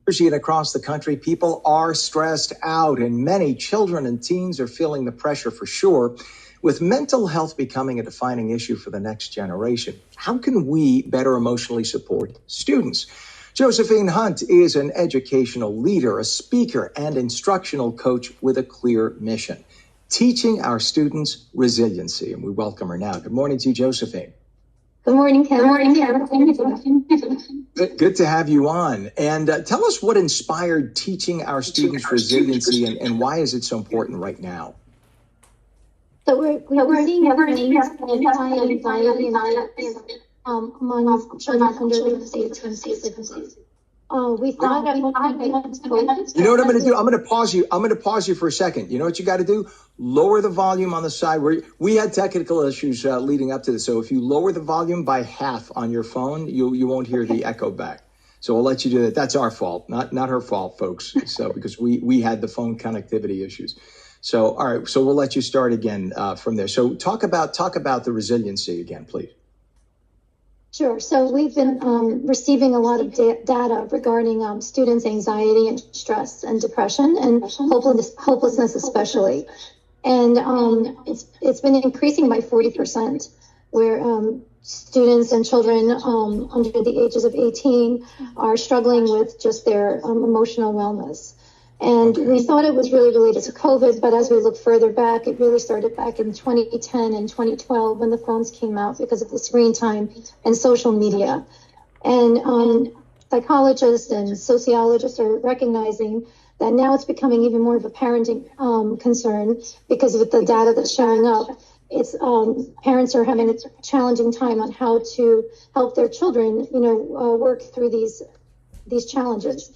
And across the country, people are stressed out, and many children and teens are feeling the pressure for sure. With mental health becoming a defining issue for the next generation, how can we better emotionally support students? Josephine Hunt is an educational leader, a speaker, and instructional coach with a clear mission: teaching our students resiliency. And we welcome her now. Good morning to you, Josephine. Good morning, Kevin. Good morning, Kevin. Good to have you on. And tell us what inspired teaching our students resiliency, and why is it so important right now? So we're seeing high anxiety among children under the age of 6. We thought at one point. You know what I'm going to do? I'm going to pause you. I'm going to pause you for a second. You know what you got to do? Lower the volume on the side. We had technical issues leading up to this. So if you lower the volume by half on your phone, you won't hear the echo back. So we'll let you do that. That's our fault, not her fault, folks. So because we had the phone connectivity issues. So all right. So we'll let you start again from there. So talk about the resiliency again, please. Sure. So we've been receiving a lot of data regarding students' anxiety and stress and depression and hopelessness especially. And it's been increasing by 40%, where students and children under the ages of 18 are struggling with just their emotional wellness. And we thought it was really related to COVID, but as we look further back, it really started back in 2010 and 2012 when the phones came out because of the screen time and social media. And psychologists and sociologists are recognizing that now it's becoming even more of a parenting concern, because with the data that's showing up, it's parents are having a challenging time on how to help their children, work through these challenges.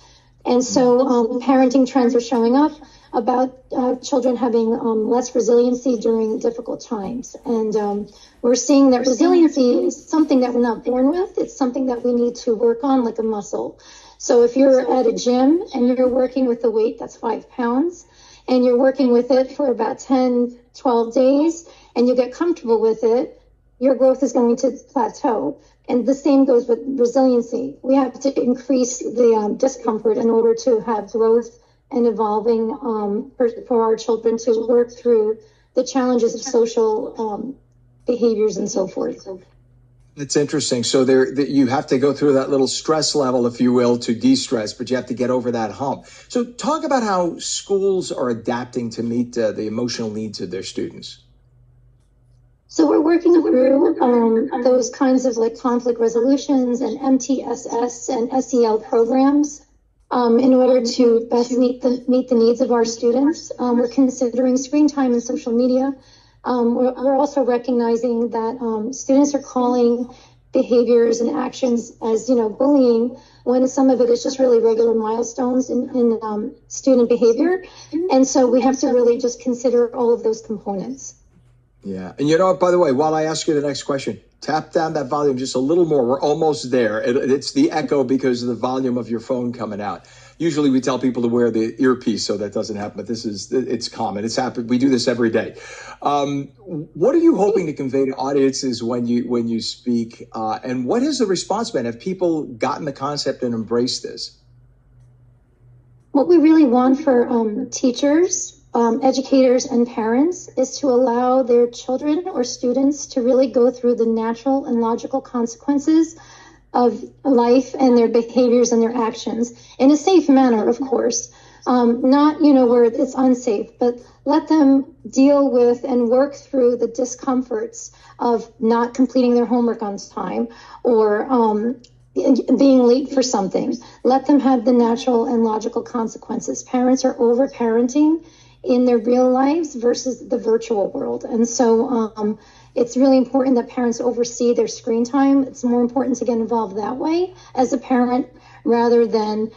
And so parenting trends are showing up about children having less resiliency during difficult times. And we're seeing that resiliency is something that we're not born with. It's something that we need to work on like a muscle. So if you're at a gym and you're working with a weight that's 5 pounds and you're working with it for about 10, 12 days and you get comfortable with it, your growth is going to plateau. And the same goes with resiliency. We have to increase the discomfort in order to have growth and evolving for our children to work through the challenges of social behaviors and so forth. It's interesting. So you have to go through that little stress level, if you will, to de-stress, but you have to get over that hump. So talk about how schools are adapting to meet the emotional needs of their students. So we're working through those kinds of like conflict resolutions and MTSS and SEL programs in order to best meet the needs of our students. We're considering screen time and social media. We're also recognizing that students are calling behaviors and actions as, bullying, when some of it is just really regular milestones in student behavior. And so we have to really just consider all of those components. Yeah. And you know what, by the way, while I ask you the next question, tap down that volume just a little more. We're almost there. It's the echo because of the volume of your phone coming out. Usually we tell people to wear the earpiece so that doesn't happen, but it's common. It's happened. We do this every day. What are you hoping to convey to audiences when you speak? And what has the response been? Have people gotten the concept and embraced this? What we really want for teachers, educators and parents is to allow their children or students to really go through the natural and logical consequences of life and their behaviors and their actions in a safe manner, of course, not, where it's unsafe, but let them deal with and work through the discomforts of not completing their homework on time or being late for something. Let them have the natural and logical consequences. Parents are over-parenting in their real lives versus the virtual world. And so it's really important that parents oversee their screen time. It's more important to get involved that way as a parent rather than,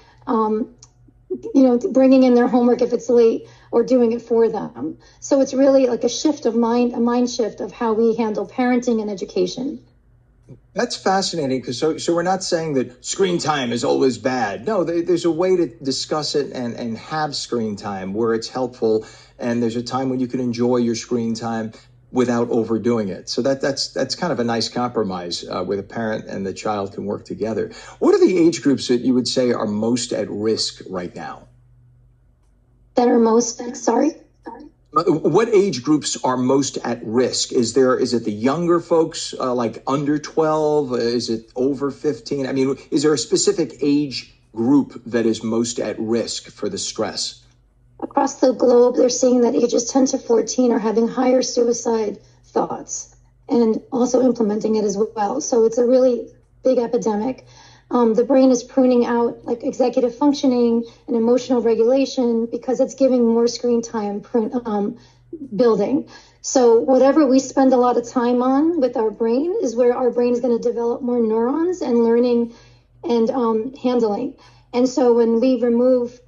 bringing in their homework if it's late or doing it for them. So it's really like a shift of mind, a mind shift of how we handle parenting and education. That's fascinating, because so we're not saying that screen time is always bad. No, there's a way to discuss it and have screen time where it's helpful, and there's a time when you can enjoy your screen time. without overdoing it. So that's kind of a nice compromise where the parent and the child can work together. What are the age groups that you would say are most at risk right now? That are most, sorry? What age groups are most at risk? Is it the younger folks, like under 12? Is it over 15? I mean, is there a specific age group that is most at risk for the stress? Across the globe, they're seeing that ages 10 to 14 are having higher suicide thoughts and also implementing it as well. So it's a really big epidemic. The brain is pruning out like executive functioning and emotional regulation because it's giving more screen time building. So whatever we spend a lot of time on with our brain is where our brain is going to develop more neurons and learning and handling. And so when we remove,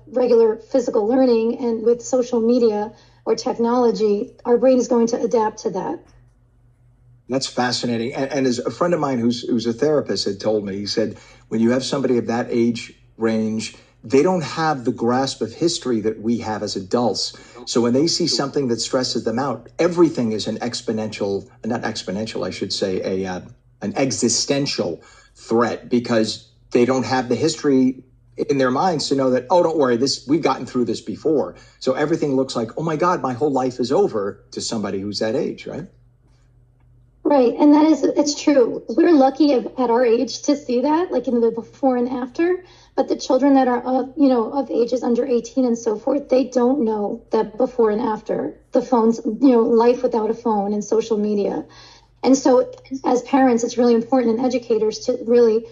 regular physical learning and with social media or technology, our brain is going to adapt to that. That's fascinating. And as a friend of mine who's a therapist had told me, he said, when you have somebody of that age range, they don't have the grasp of history that we have as adults. So when they see something that stresses them out, everything is an existential threat because they don't have the history in their minds to know that, oh, don't worry, we've gotten through this before. So everything looks like, oh my God, my whole life is over to somebody who's that age, right? Right. And it's true. We're lucky at our age to see that, like in the before and after. But the children that are of ages under 18 and so forth, they don't know that before and after the phones, life without a phone and social media. And so as parents, it's really important, and educators, to really,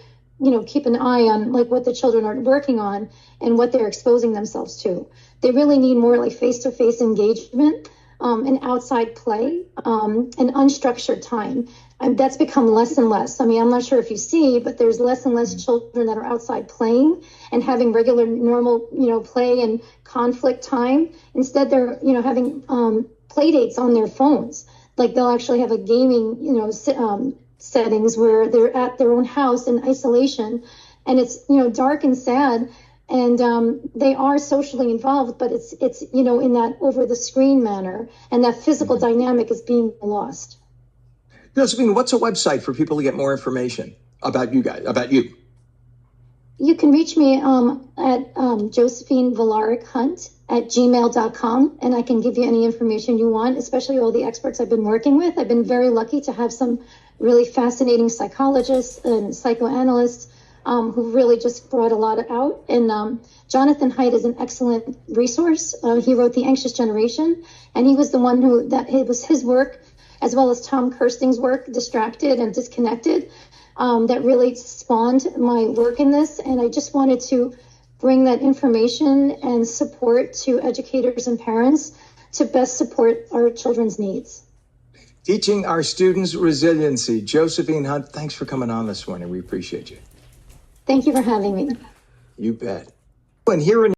keep an eye on like what the children are working on and what they're exposing themselves to. They really need more like face-to-face engagement and outside play and unstructured time. And that's become less and less. I mean, I'm not sure if you see, but there's less and less children that are outside playing and having regular, normal, play and conflict time. Instead, they're, having play dates on their phones. Like they'll actually have a gaming, settings where they're at their own house in isolation, and it's, dark and sad. And they are socially involved, but it's in that over the screen manner, and that physical dynamic is being lost. Josephine, what's a website for people to get more information about you guys, about you? You can reach me at josephinevalaric-hunt@gmail.com, and I can give you any information you want, especially all the experts I've been working with. I've been very lucky to have some really fascinating psychologists and psychoanalysts who really just brought a lot out. And Jonathan Haidt is an excellent resource. He wrote The Anxious Generation, and he was the one it was his work, as well as Tom Kirsting's work, Distracted and Disconnected, that really spawned my work in this. And I just wanted to bring that information and support to educators and parents to best support our children's needs. Teaching our students resiliency. Josephine Hunt, thanks for coming on this morning. We appreciate you. Thank you for having me. You bet. And here in